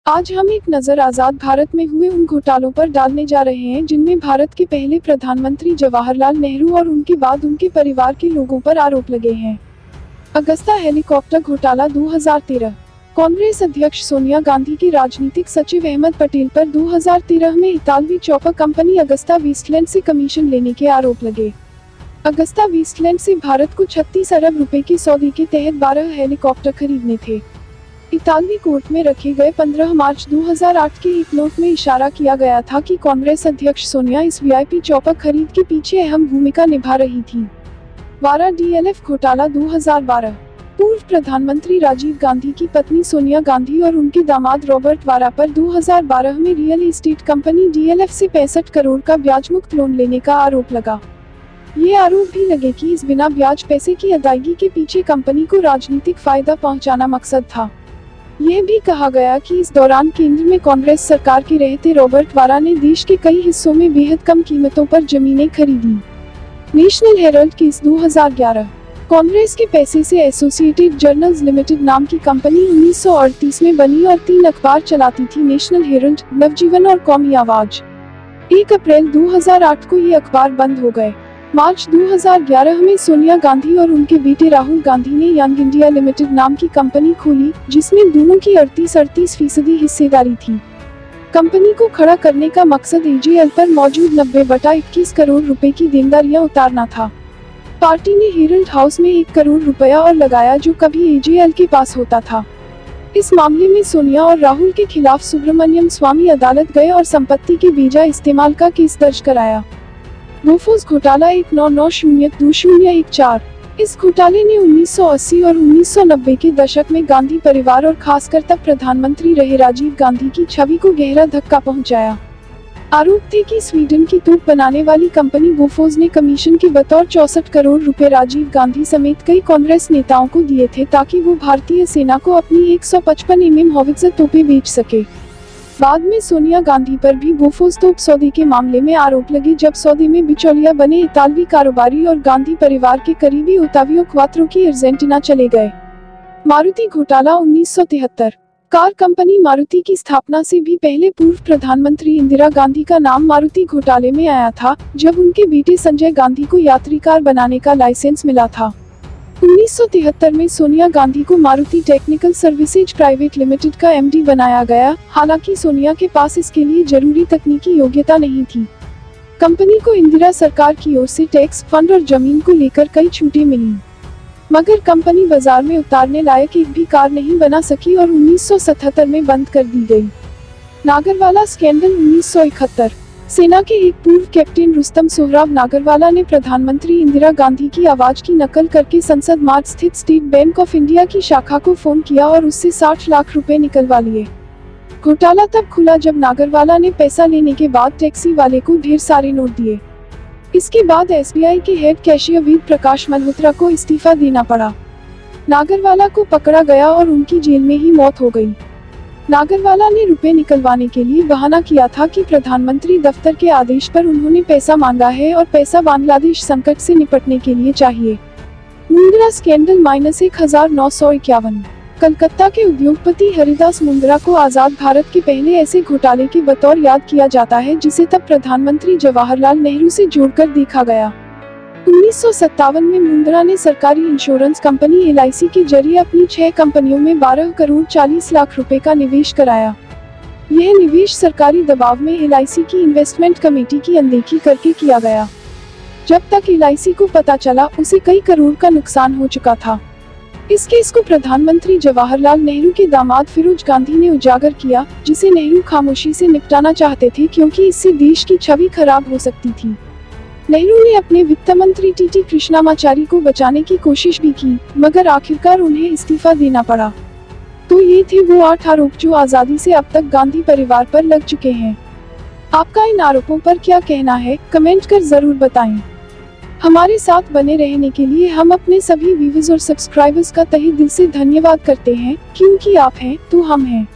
आज हम एक नजर आजाद भारत में हुए उन घोटालों पर डालने जा रहे हैं जिनमें भारत के पहले प्रधानमंत्री जवाहरलाल नेहरू और उनके बाद उनके परिवार के लोगों पर आरोप लगे हैं। अगस्ता हेलीकॉप्टर घोटाला 2013। कांग्रेस अध्यक्ष सोनिया गांधी की राजनीतिक सचिव अहमद पटेल पर 2013 में इतालवी चौपर कंपनी अगस्ता वेस्टलैंड से कमीशन लेने के आरोप लगे। अगस्ता वेस्टलैंड से भारत को 36 अरब रुपए के सौदे के तहत 12 हेलीकॉप्टर खरीदने थे। इतालवी कोर्ट में रखे गए 15 मार्च 2008 के एक नोट में इशारा किया गया था कि कांग्रेस अध्यक्ष सोनिया इस वीआईपी चौपर खरीद के पीछे अहम भूमिका निभा रही थी। 12 डीएलएफ घोटाला 2012। पूर्व प्रधानमंत्री राजीव गांधी की पत्नी सोनिया गांधी और उनके दामाद रॉबर्ट वाड्रा पर 2012 में रियल एस्टेट कंपनी डीएलएफ से 65 करोड़ का ब्याज मुक्त लोन लेने का आरोप लगा। ये आरोप भी लगे कि इस बिना ब्याज पैसे की अदायगी के पीछे कंपनी को राजनीतिक फायदा पहुंचाना मकसद था। यह भी कहा गया कि इस दौरान केंद्र में कांग्रेस सरकार के रहते रॉबर्ट वाड्रा ने देश के कई हिस्सों में बेहद कम कीमतों पर जमीनें खरीदी। National Herald case 2011। कांग्रेस के पैसे से एसोसिएटेड जर्नल्स लिमिटेड नाम की कंपनी 1938 में बनी और 3 अखबार चलाती थी, नेशनल हेराल्ड, नवजीवन और कौमी आवाज। 1 अप्रैल 2008 को ये अखबार बंद हो गए। मार्च 2011 में सोनिया गांधी और उनके बेटे राहुल गांधी ने यंग इंडिया लिमिटेड नाम की कंपनी खोली, जिसमें दोनों की 38% हिस्सेदारी थी। कंपनी को खड़ा करने का मकसद एजेएल पर मौजूद 90/21 करोड़ रुपए की देनदारियां उतारना था। पार्टी ने हेराल्ड हाउस में 1 करोड़ रुपया और लगाया, जो कभी एजेएल के पास होता था। इस मामले में सोनिया और राहुल के खिलाफ सुब्रमण्यम स्वामी अदालत गए और संपत्ति के बेजा इस्तेमाल का केस दर्ज कराया। बोफोर्स घोटाला 1990-2014। इस घोटाले ने 1980 और 1990 के दशक में गांधी परिवार और खासकर तब प्रधानमंत्री रहे राजीव गांधी की छवि को गहरा धक्का पहुंचाया। आरोप थे कि स्वीडन की तोप बनाने वाली कंपनी बोफोर्स ने कमीशन के बतौर 64 करोड़ रुपए राजीव गांधी समेत कई कांग्रेस नेताओं को दिए थे, ताकि वो भारतीय सेना को अपनी 155 mm हॉवित्जर तोपें बेच सके। बाद में सोनिया गांधी पर भी बोफोर्स तोप सौदे के मामले में आरोप लगे, जब सौदे में बिचौलिया बने इतालवी कारोबारी और गांधी परिवार के करीबी ओतावियो क्वात्रो की अर्जेंटीना चले गए। मारुति घोटाला 1973। कार कंपनी मारुति की स्थापना से भी पहले पूर्व प्रधानमंत्री इंदिरा गांधी का नाम मारुति घोटाले में आया था, जब उनके बेटे संजय गांधी को यात्री कार बनाने का लाइसेंस मिला था। 1973 में सोनिया गांधी को Maruti technical services private limited का एमडी बनाया गया, हालांकि सोनिया के पास इसके लिए जरूरी तकनीकी योग्यता नहीं थी। कंपनी को इंदिरा सरकार की ओर से टैक्स, फंड और जमीन को लेकर कई छूटें मिलीं, मगर कंपनी बाजार में उतारने लायक एक भी कार नहीं बना सकी और 1977 में बंद कर दी गई। नागरवाला स्कैंडल 1971। सेना के एक पूर्व कैप्टन रुस्तम सोहराब नागरवाला ने प्रधानमंत्री इंदिरा गांधी की आवाज की नकल करके संसद मार्ग स्थित स्टेट बैंक ऑफ इंडिया की शाखा को फोन किया और उससे 60 लाख रुपए निकलवा लिए। घोटाला तब खुला जब नागरवाला ने पैसा लेने के बाद टैक्सी वाले को ढेर सारे नोट दिए। इसके बाद एसबीआई के हेड कैशियर वेद प्रकाश मल्होत्रा को इस्तीफा देना पड़ा। नागरवाला को पकड़ा गया और उनकी जेल में ही मौत हो गई। नागरवाला ने रुपए निकलवाने के लिए बहाना किया था कि प्रधानमंत्री दफ्तर के आदेश पर उन्होंने पैसा मांगा है और पैसा बांग्लादेश संकट से निपटने के लिए चाहिए। मुंद्रा स्कैंडल -1951। कलकत्ता के उद्योगपति हरिदास मुंद्रा को आजाद भारत के पहले ऐसे घोटाले के बतौर याद किया जाता है जिसे तब प्रधानमंत्री जवाहरलाल नेहरू से जोड़कर देखा गया। 1957 में मुंद्रा ने सरकारी इंश्योरेंस कंपनी एलआईसी के जरिए अपनी 6 कंपनियों में 12 करोड़ 40 लाख रुपए का निवेश कराया। यह निवेश सरकारी दबाव में एलआईसी की इन्वेस्टमेंट कमेटी की अनदेखी करके किया गया। जब तक एलआईसी को पता चला, उसे कई करोड़ का नुकसान हो चुका था। इस केस को प्रधानमंत्री जवाहरलाल नेहरू के दामाद फिरोज गांधी ने उजागर किया, जिसे नेहरू खामोशी से निपटाना चाहते थे क्योंकि इससे देश की छवि खराब हो सकती थी। नेहरू ने अपने वित्त मंत्री टीटी कृष्णामाचारी को बचाने की कोशिश भी की, मगर आखिरकार उन्हें इस्तीफा देना पड़ा। तो ये थे वो 8 आरोप जो आजादी से अब तक गांधी परिवार पर लग चुके हैं। आपका इन आरोपों पर क्या कहना है, कमेंट कर जरूर बताएं। हमारे साथ बने रहने के लिए हम अपने सभी व्यूअर्स और सब्सक्राइबर्स का तहे दिल से धन्यवाद करते हैं, क्योंकि आप हैं तो हम हैं।